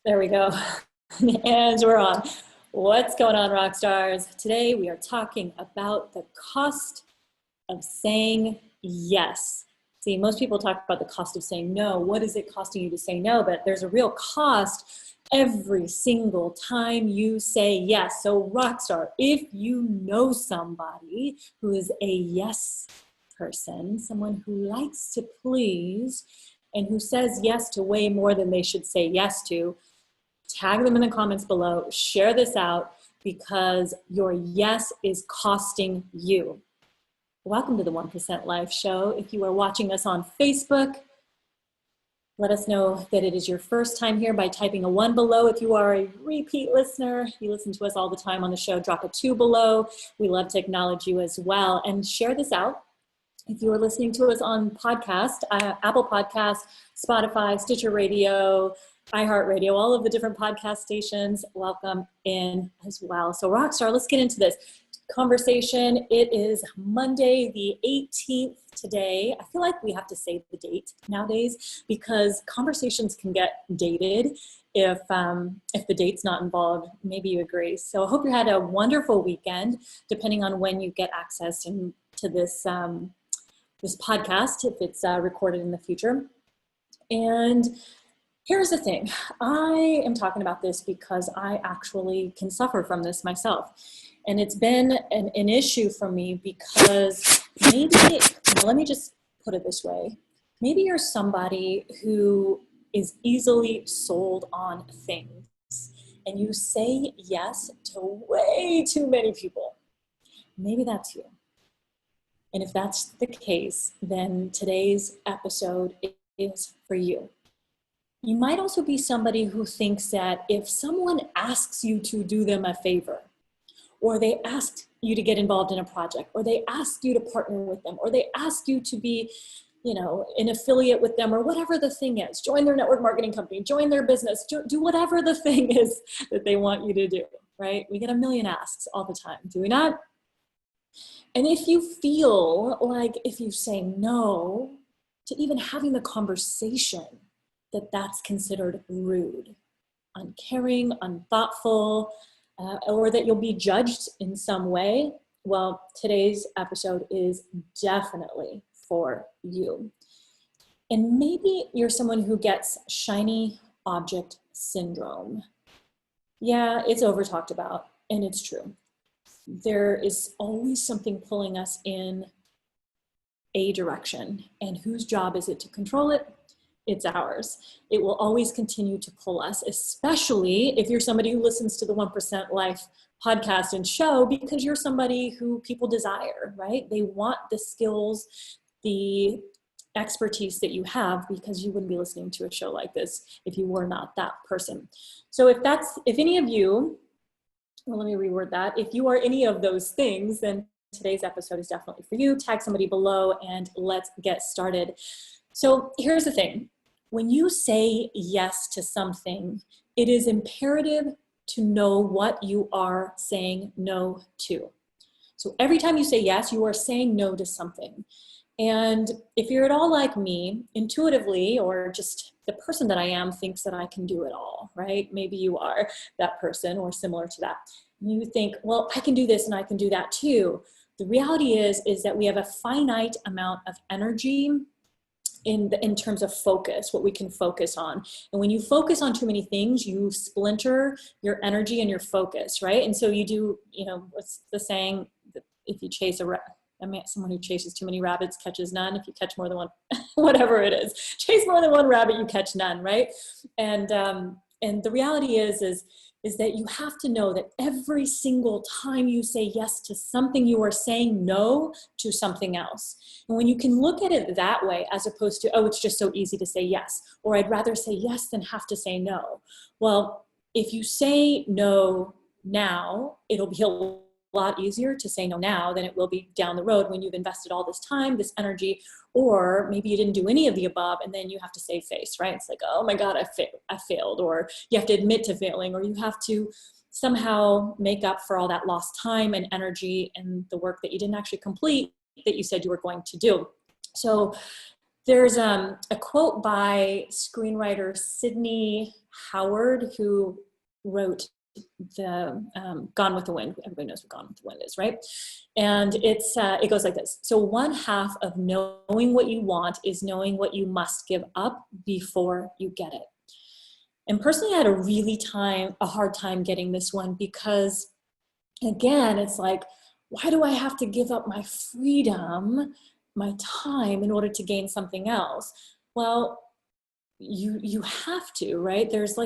There we go. And we're on. What's going on, rock stars? Today we are talking about the cost of saying yes. See, most people talk about the cost of saying no. What is it costing you to say no? But there's a real cost every single time you say yes. So, rock star, if you know somebody who is a yes person, someone who likes to please, and who says yes to way more than they should say yes to, tag them in the comments below, share this out, because your yes is costing you. Welcome to the 1% Life Show. If you are watching us on Facebook, let us know that it is your first time here by typing a 1 below. If you are a repeat listener, you listen to us all the time on the show, drop a 2 below. We love to acknowledge you as well. And share this out. If you are listening to us on podcast, Apple Podcasts, Spotify, Stitcher Radio, iHeartRadio, all of the different podcast stations, welcome in as well. So Rockstar, let's get into this conversation. It is Monday the 18th today. I feel like we have to say the date nowadays because conversations can get dated if the date's not involved. Maybe you agree. So I hope you had a wonderful weekend, depending on when you get access to this this podcast, if it's recorded in the future. And here's the thing. I am talking about this because I actually can suffer from this myself. And it's been an issue for me because maybe, let me just put it this way. Maybe you're somebody who is easily sold on things and you say yes to way too many people. Maybe that's you. And if that's the case, then today's episode is for you. You might also be somebody who thinks that if someone asks you to do them a favor, or they asked you to get involved in a project, or they ask you to partner with them, or they ask you to be, an affiliate with them, or whatever the thing is, join their network marketing company, join their business, do whatever the thing is that they want you to do, right? We get a million asks all the time, do we not? And if you feel like if you say no to even having the conversation, that's considered rude, uncaring, unthoughtful, or that you'll be judged in some way, well, today's episode is definitely for you. And maybe you're someone who gets shiny object syndrome. Yeah, it's over talked about, and it's true. There is always something pulling us in a direction, and whose job is it to control it? It's ours. It will always continue to pull us, especially if you're somebody who listens to the 1% Life podcast and show, because you're somebody who people desire, right? They want the skills, the expertise that you have, because you wouldn't be listening to a show like this if you were not that person. So if any of you, well, let me reword that. If you are any of those things, then today's episode is definitely for you. Tag somebody below and let's get started. So here's the thing. When you say yes to something, it is imperative to know what you are saying no to. So every time you say yes, you are saying no to something. And if you're at all like me, intuitively, or just the person that I am thinks that I can do it all, right? Maybe you are that person or similar to that. You think, well, I can do this and I can do that too. The reality is that we have a finite amount of energy in terms of focus, what we can focus on. And when you focus on too many things, you splinter your energy and your focus, right? And so you do, what's the saying? If you chase someone who chases too many rabbits catches none. If you catch more than one, whatever it is, chase more than one rabbit, you catch none, right? And the reality is that you have to know that every single time you say yes to something, you are saying no to something else. And when you can look at it that way, as opposed to, oh, it's just so easy to say yes, or I'd rather say yes than have to say no. Well, if you say no now, it'll be a lot easier to say no now than it will be down the road when you've invested all this time, this energy, or maybe you didn't do any of the above and then you have to save face, right? It's like, oh my God, I failed, or you have to admit to failing, or you have to somehow make up for all that lost time and energy and the work that you didn't actually complete that you said you were going to do. So There's a quote by screenwriter Sidney Howard, who wrote the Gone with the Wind. Everybody knows what Gone with the Wind is, right? And it goes like this. So one half of knowing what you want is knowing what you must give up before you get it. And personally, I had a hard time getting this one because, again, it's like, why do I have to give up my freedom, my time, in order to gain something else? Well, you have to, right? There's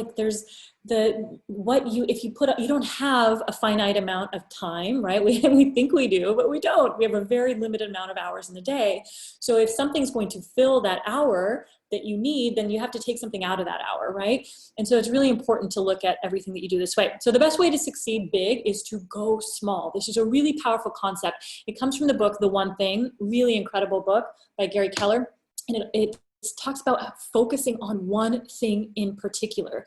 if you put up, you don't have a finite amount of time, right? We think we do, but we don't. We have a very limited amount of hours in the day. So if something's going to fill that hour that you need, then you have to take something out of that hour, right? And so it's really important to look at everything that you do this way. So the best way to succeed big is to go small. This is a really powerful concept. It comes from the book, The One Thing, really incredible book by Gary Keller. And it talks about focusing on one thing in particular.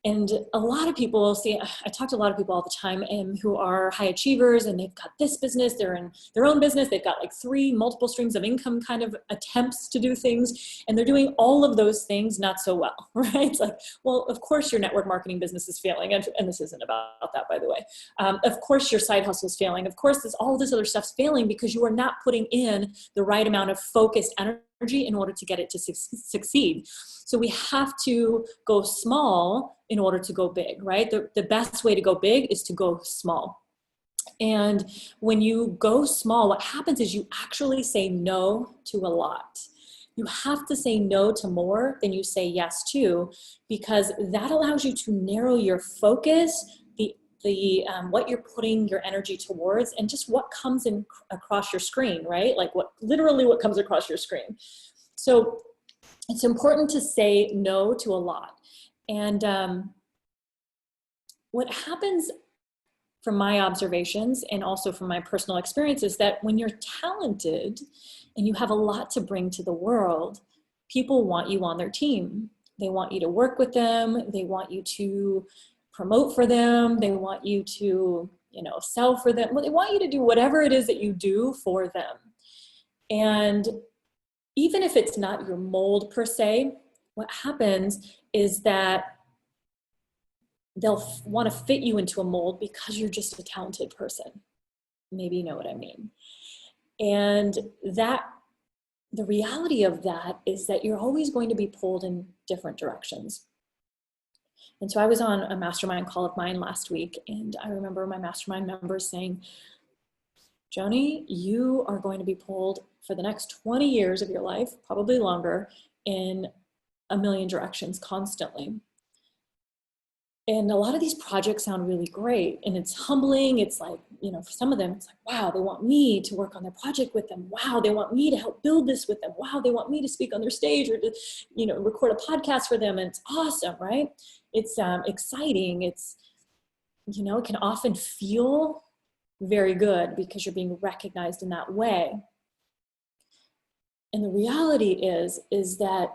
And a lot of people I talk to a lot of people all the time who are high achievers, and they've got this business, they're in their own business, they've got like 3 multiple streams of income kind of attempts to do things, and they're doing all of those things not so well, right? It's like, well, of course your network marketing business is failing, and this isn't about that, by the way. Of course your side hustle is failing. Of course all this other stuff's failing because you are not putting in the right amount of focused energy in order to get it to succeed. So we have to go small in order to go big, right? The best way to go big is to go small. And when you go small, what happens is you actually say no to a lot. You have to say no to more than you say yes to, because that allows you to narrow your focus, what you're putting your energy towards, and just what comes in across your screen, right? Like literally what comes across your screen. So it's important to say no to a lot. And what happens from my observations and also from my personal experience is that when you're talented and you have a lot to bring to the world, people want you on their team. They want you to work with them. They want you to promote for them. They want you to, sell for them. Well, they want you to do whatever it is that you do for them. And even if it's not your mold per se, what happens is that they'll want to fit you into a mold because you're just a talented person. Maybe you know what I mean. And the reality of that is that you're always going to be pulled in different directions. And so I was on a mastermind call of mine last week, and I remember my mastermind members saying, Joanie, you are going to be pulled for the next 20 years of your life, probably longer, in a million directions constantly. And a lot of these projects sound really great, and it's humbling. It's like, for some of them, it's like, wow, they want me to work on their project with them. Wow, they want me to help build this with them. Wow, they want me to speak on their stage or to, record a podcast for them. And it's awesome, right? It's exciting. It's, it can often feel very good because you're being recognized in that way. And the reality is that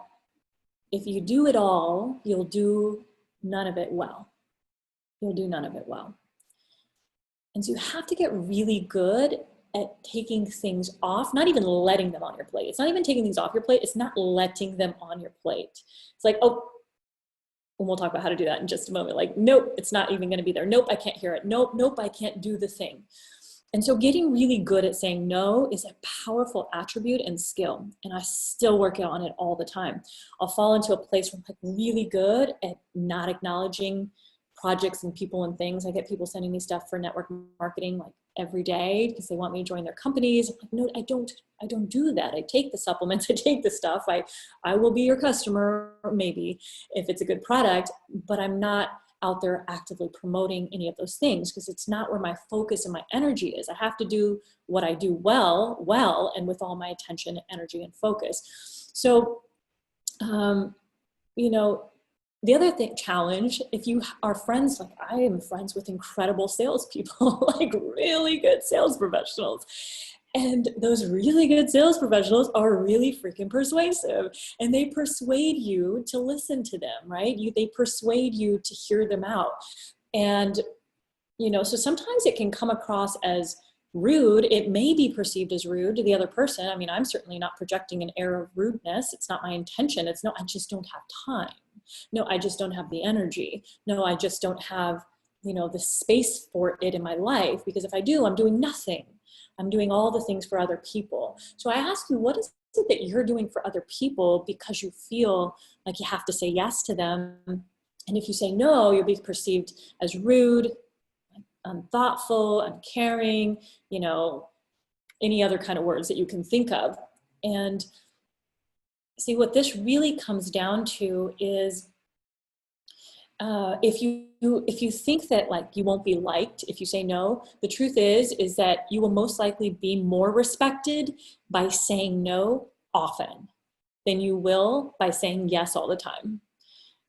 if you do it all, you'll do none of it well. You'll do none of it well. And so you have to get really good at taking things off, not even letting them on your plate. It's not even taking things off your plate. It's not letting them on your plate. It's like, oh, and we'll talk about how to do that in just a moment. Like, nope, it's not even going to be there. Nope, I can't hear it. Nope, I can't do the thing. And so getting really good at saying no is a powerful attribute and skill. And I still work on it all the time. I'll fall into a place where I'm like really good at not acknowledging projects and people and things. I get people sending me stuff for network marketing like every day because they want me to join their companies. I'm like, no, I don't do that. I take the supplements, I take the stuff. I will be your customer, maybe, if it's a good product, but I'm not out there actively promoting any of those things because it's not where my focus and my energy is. I have to do what I do well, and with all my attention, energy, and focus. So, the other challenge, if you are friends, like I am friends with incredible salespeople, like really good sales professionals. And those really good sales professionals are really freaking persuasive, and they persuade you to listen to them, right? They persuade you to hear them out. And, so sometimes it can come across as rude, it may be perceived as rude to the other person. I mean, I'm certainly not projecting an air of rudeness. It's not my intention. It's no, I just don't have time. No, I just don't have the energy. No, I just don't have, the space for it in my life, because if I do, I'm doing nothing. I'm doing all the things for other people. So I ask you, what is it that you're doing for other people because you feel like you have to say yes to them? And if you say no, you'll be perceived as rude, unthoughtful, uncaring, any other kind of words that you can think of. And see, what this really comes down to is if you think that like you won't be liked if you say no, the truth is that you will most likely be more respected by saying no often than you will by saying yes all the time.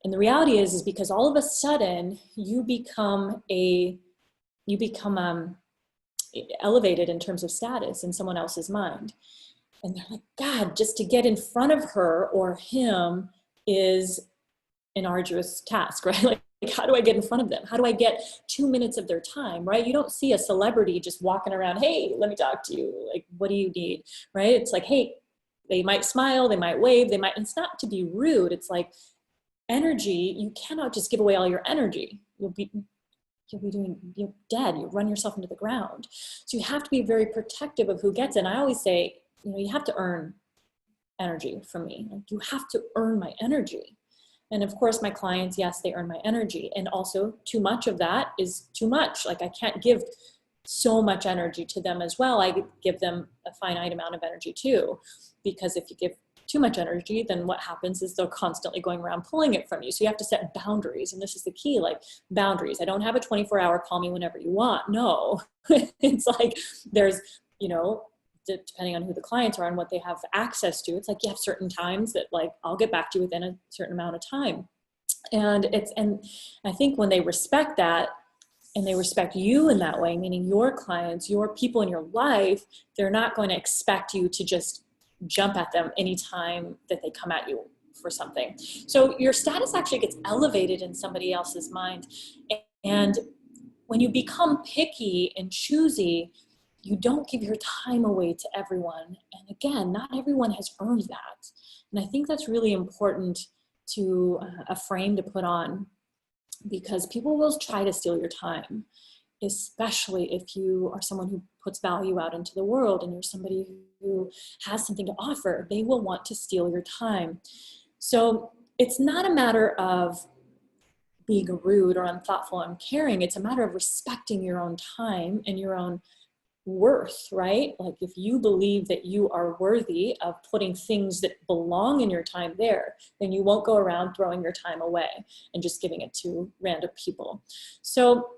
And the reality is because all of a sudden you become elevated in terms of status in someone else's mind. And they're like, God, just to get in front of her or him is an arduous task, right? Like, how do I get in front of them? How do I get 2 minutes of their time, right? You don't see a celebrity just walking around, hey, let me talk to you. Like, what do you need, right? It's like, hey, they might smile, they might wave, it's not to be rude. It's like energy. You cannot just give away all your energy. You're dead. You run yourself into the ground. So you have to be very protective of who gets it. And I always say, you have to earn energy from me. Like, you have to earn my energy. And of course, my clients, yes, they earn my energy. And also too much of that is too much. Like, I can't give so much energy to them as well. I give them a finite amount of energy too, because if you give too much energy, then what happens is they're constantly going around pulling it from you. So you have to set boundaries. And this is the key, like boundaries. I don't have a 24-hour call me whenever you want. No, it's like there's, depending on who the clients are and what they have access to, it's like you have certain times that like, I'll get back to you within a certain amount of time. And I think when they respect that and they respect you in that way, meaning your clients, your people in your life, they're not going to expect you to just jump at them anytime that they come at you for something. So your status actually gets elevated in somebody else's mind. And when you become picky and choosy, you don't give your time away to everyone. And again, not everyone has earned that. And I think that's really important to a frame to put on, because people will try to steal your time, especially if you are someone who puts value out into the world and you're somebody who has something to offer. They will want to steal your time. So it's not a matter of being rude or unthoughtful and uncaring. It's a matter of respecting your own time and your own worth, right? Like, if you believe that you are worthy of putting things that belong in your time there, then you won't go around throwing your time away and just giving it to random people. So,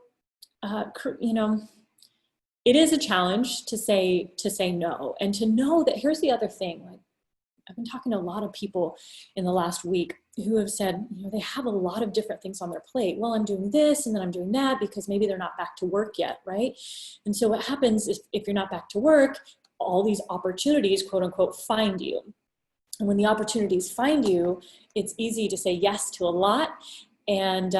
it is a challenge to say no, and to know that here's the other thing. Like, I've been talking to a lot of people in the last week who have said, they have a lot of different things on their plate. Well, I'm doing this and then I'm doing that because maybe they're not back to work yet, right? And so what happens if you're not back to work, all these opportunities, quote unquote, find you. And when the opportunities find you, it's easy to say yes to a lot and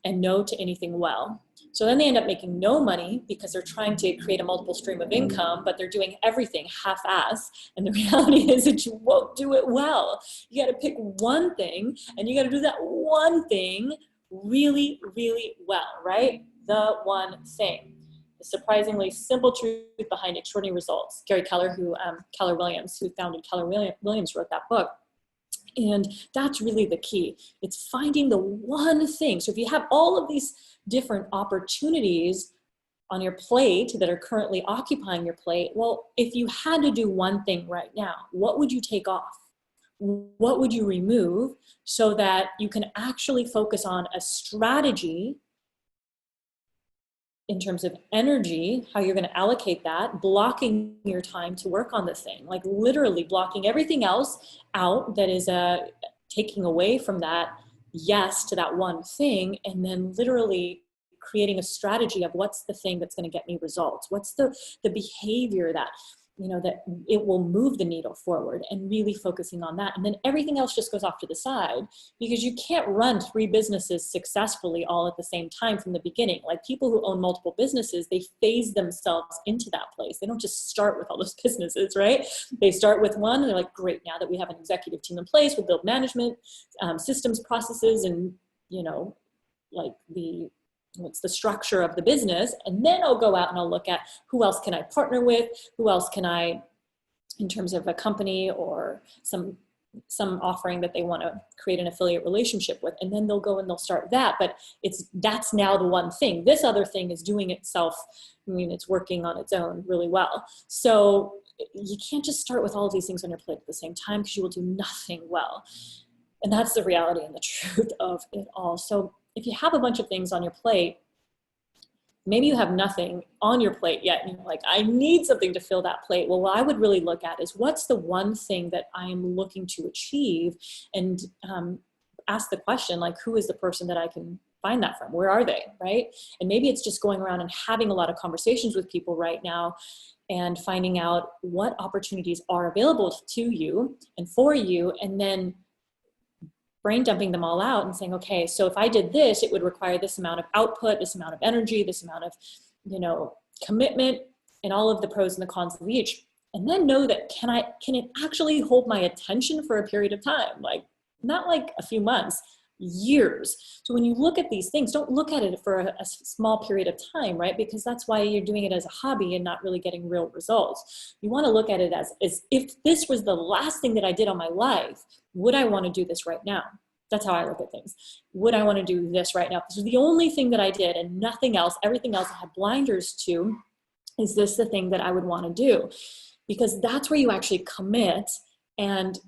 no to anything well. So then they end up making no money because they're trying to create a multiple stream of income, but they're doing everything half-ass. And the reality is that you won't do it well. You got to pick one thing, and you got to do that one thing really, really well, right? The one thing. The surprisingly simple truth behind extraordinary results. Gary Keller, Keller Williams, who founded Keller Williams, wrote that book. And that's really the key. It's finding the one thing. So if you have all of these different opportunities on your plate that are currently occupying your plate, well, if you had to do one thing right now, what would you take off? What would you remove so that you can actually focus on a strategy in terms of energy, how you're going to allocate that, blocking your time to work on the thing, like literally blocking everything else out that is taking away from that yes to that one thing, and then literally creating a strategy of what's the thing that's going to get me results, what's the behavior that that it will move the needle forward, and really focusing on that. And then everything else just goes off to the side, because you can't run 3 businesses successfully all at the same time from the beginning. Like, people who own multiple businesses, they phase themselves into that place. They don't just start with all those businesses, right? They start with one and they're like, great, now that we have an executive team in place, we'll build management systems, processes, and, like what's the structure of the business. And then I'll go out and I'll look at who else can I partner with, who else can I, in terms of a company or some offering that they want to create an affiliate relationship with. And then they'll go and they'll start that. But that's now the one thing. This other thing is doing itself. It's working on its own really well. So you can't just start with all of these things on your plate at the same time, because you will do nothing well. And that's the reality and the truth of it all. So if you have a bunch of things on your plate, maybe you have nothing on your plate yet, and you're like, I need something to fill that plate. Well, what I would really look at is, what's the one thing that I am looking to achieve? And ask the question, like, who is the person that I can find that from? Where are they, right? And maybe it's just going around and having a lot of conversations with people right now and finding out what opportunities are available to you and for you, and then brain dumping them all out and saying, okay, so if I did this, it would require this amount of output, this amount of energy, this amount of, commitment, and all of the pros and the cons of each. And then know that, can it actually hold my attention for a period of time? Like, not like a few months, years. So when you look at these things, don't look at it for a small period of time, right? Because that's why you're doing it as a hobby and not really getting real results. You want to look at it as if this was the last thing that I did on my life, would I want to do this right now? That's how I look at things. Would I want to do this right now? This was the only thing that I did and nothing else. Everything else I had blinders to. Is this the thing that I would want to do? Because that's where you actually commit and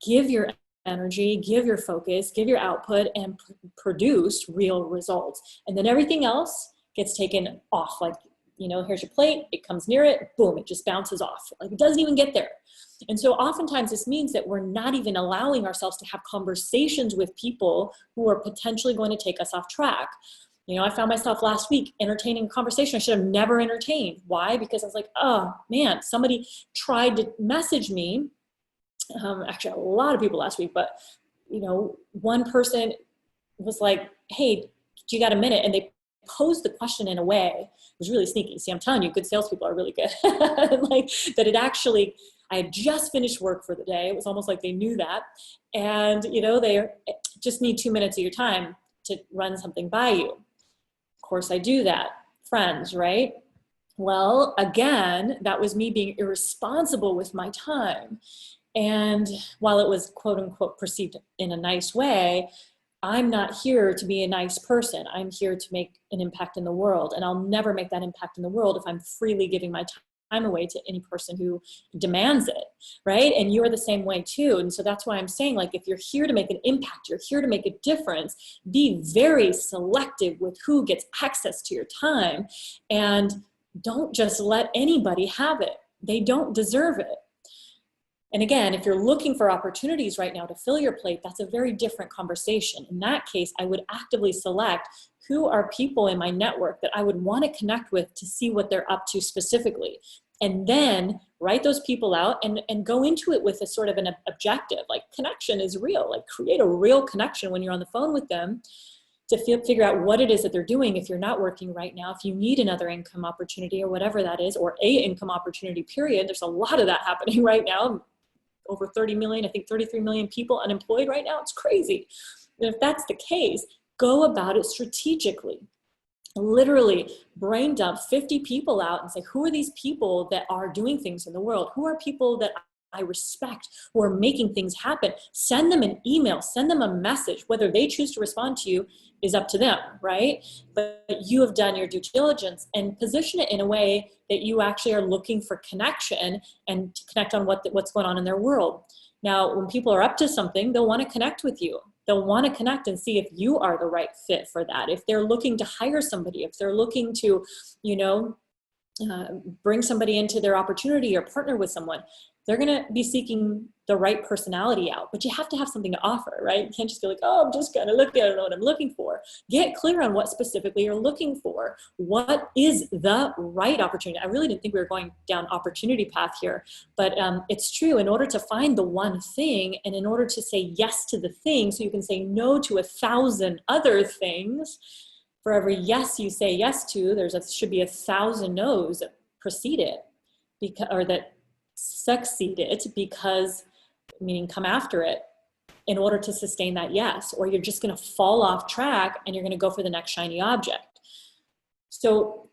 give your energy, give your focus, give your output, and produce real results. And then everything else gets taken off. Like, here's your plate, it comes near it, boom, it just bounces off. Like, it doesn't even get there. And so oftentimes this means that we're not even allowing ourselves to have conversations with people who are potentially going to take us off track. I found myself last week entertaining a conversation I should have never entertained. Why? Because I was like, oh man, somebody tried to message me. Actually, a lot of people last week, but one person was like, hey, do you got a minute? And they posed the question in a way, it was really sneaky. See, I'm telling you, good salespeople are really good. Like, that it actually, I had just finished work for the day. It was almost like they knew that. And, they just need 2 minutes of your time to run something by you. Of course, I do that. Friends, right? Well, again, that was me being irresponsible with my time. And while it was, quote unquote, perceived in a nice way, I'm not here to be a nice person. I'm here to make an impact in the world. And I'll never make that impact in the world if I'm freely giving my time away to any person who demands it, right? And you're the same way too. And so that's why I'm saying, like, if you're here to make an impact, you're here to make a difference, be very selective with who gets access to your time, and don't just let anybody have it. They don't deserve it. And again, if you're looking for opportunities right now to fill your plate, that's a very different conversation. In that case, I would actively select who are people in my network that I would want to connect with to see what they're up to specifically. And then write those people out and go into it with a sort of an objective. Like, connection is real. Like, create a real connection when you're on the phone with them to figure out what it is that they're doing. If you're not working right now, if you need another income opportunity or whatever that is, or a income opportunity, period. There's a lot of that happening right now. Over 30 million, I think 33 million people unemployed right now. It's crazy. And if that's the case, go about it strategically. Literally brain dump 50 people out and say, who are these people that are doing things in the world? Who are people that I respect, who are making things happen? Send them an email, send them a message. Whether they choose to respond to you is up to them, right? But you have done your due diligence, and position it in a way that you actually are looking for connection and to connect on what's going on in their world. Now, when people are up to something, they'll want to connect with you. They'll want to connect and see if you are the right fit for that. If they're looking to hire somebody, if they're looking to, bring somebody into their opportunity or partner with someone, they're going to be seeking the right personality out, but you have to have something to offer, right? You can't just be like, oh, I'm just going to look at what I'm looking for. Get clear on what specifically you're looking for. What is the right opportunity? I really didn't think we were going down opportunity path here, but it's true. In order to find the one thing, and in order to say yes to the thing, so you can say no to 1,000 other things, for every yes you say yes to, should be 1,000 no's that precede it, or that succeed it, because, meaning come after it, in order to sustain that yes, or you're just going to fall off track and you're going to go for the next shiny object. So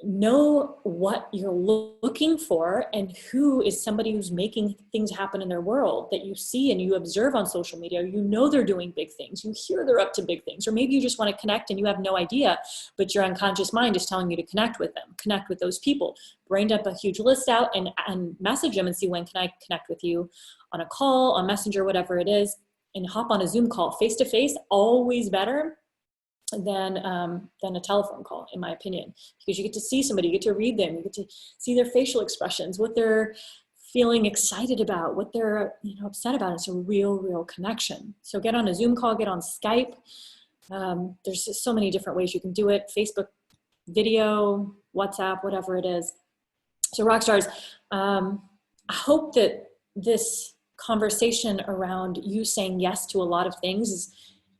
know what you're looking for, and who is somebody who's making things happen in their world that you see and you observe on social media. You know they're doing big things. You hear they're up to big things. Or maybe you just want to connect and you have no idea, but your unconscious mind is telling you to connect with them, connect with those people. Brain dump a huge list out and message them and see, when can I connect with you on a call, on Messenger, whatever it is, and hop on a Zoom call. Face-to-face, always better than a telephone call, in my opinion, because you get to see somebody, you get to read them, you get to see their facial expressions, what they're feeling excited about, what they're upset about. It's a real connection. So get on a Zoom call, get on Skype. There's just so many different ways you can do it. Facebook video, WhatsApp, whatever it is. So rock stars, I hope that this conversation around you saying yes to a lot of things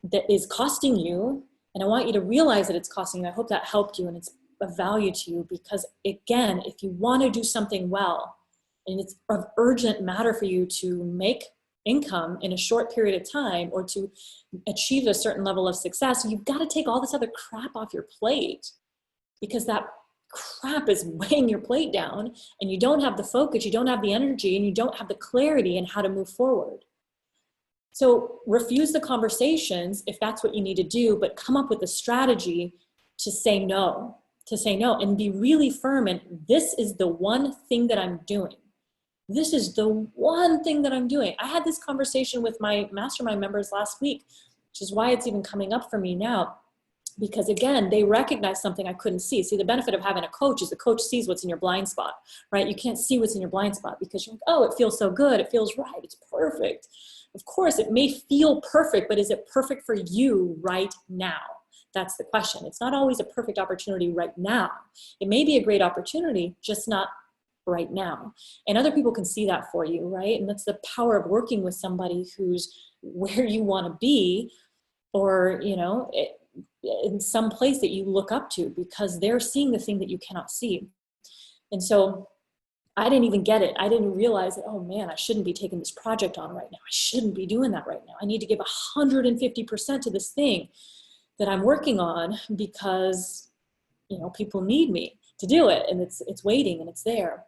that is costing you, and I want you to realize that it's costing you. I hope that helped you and it's of value to you, because again, if you want to do something well, and it's of urgent matter for you to make income in a short period of time, or to achieve a certain level of success, you've got to take all this other crap off your plate, because that crap is weighing your plate down, and you don't have the focus, you don't have the energy, and you don't have the clarity in how to move forward. So refuse the conversations if that's what you need to do, but come up with a strategy to say no, and be really firm. And this is the one thing that I'm doing. This is the one thing that I'm doing. I had this conversation with my mastermind members last week, which is why it's even coming up for me now. Because again, they recognize something I couldn't see. See, the benefit of having a coach is the coach sees what's in your blind spot, right? You can't see what's in your blind spot because you're like, oh, it feels so good. It feels right. It's perfect. Of course, it may feel perfect, but is it perfect for you right now? That's the question. It's not always a perfect opportunity right now. It may be a great opportunity, just not right now. And other people can see that for you, right? And that's the power of working with somebody who's where you want to be, or, in some place that you look up to, because they're seeing the thing that you cannot see. And so I didn't even get it. I didn't realize that, oh man, I shouldn't be taking this project on right now. I shouldn't be doing that right now. I need to give 150% to this thing that I'm working on, because, people need me to do it, and it's waiting and it's there.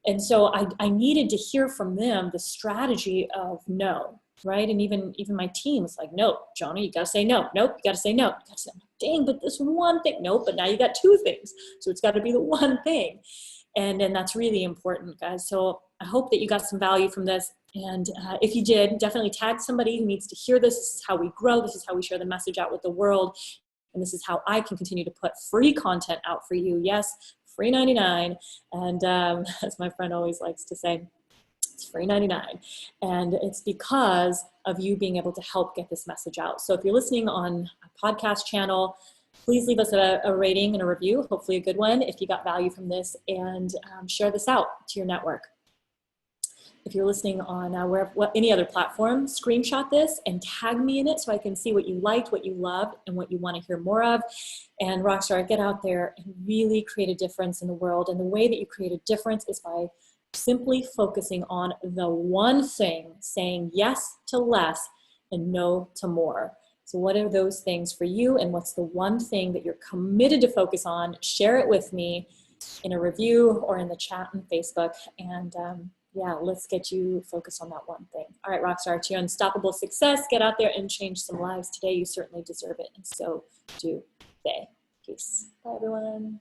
And so I needed to hear from them the strategy of no, right? And even my team was like, no, Joanie, you got to say no. Nope, you got to say no. You gotta say, dang, but this one thing. Nope, but now you got two things. So it's got to be the one thing. And that's really important, guys. So I hope that you got some value from this. And if you did, definitely tag somebody who needs to hear this. This is how we grow. This is how we share the message out with the world. And this is how I can continue to put free content out for you. Yes, free 99. And as my friend always likes to say, it's free 99. And it's because of you being able to help get this message out. So if you're listening on a podcast channel, please leave us a rating and a review, hopefully a good one, if you got value from this, and share this out to your network. If you're listening on any other platform, screenshot this and tag me in it so I can see what you liked, what you loved, and what you want to hear more of. And Rockstar, get out there and really create a difference in the world. And the way that you create a difference is by simply focusing on the one thing, saying yes to less and no to more. So what are those things for you, and what's the one thing that you're committed to focus on? Share it with me in a review or in the chat on Facebook, and yeah, let's get you focused on that one thing. All right, Rockstar, to your unstoppable success, get out there and change some lives today. You certainly deserve it, and so do they. Peace. Bye, everyone.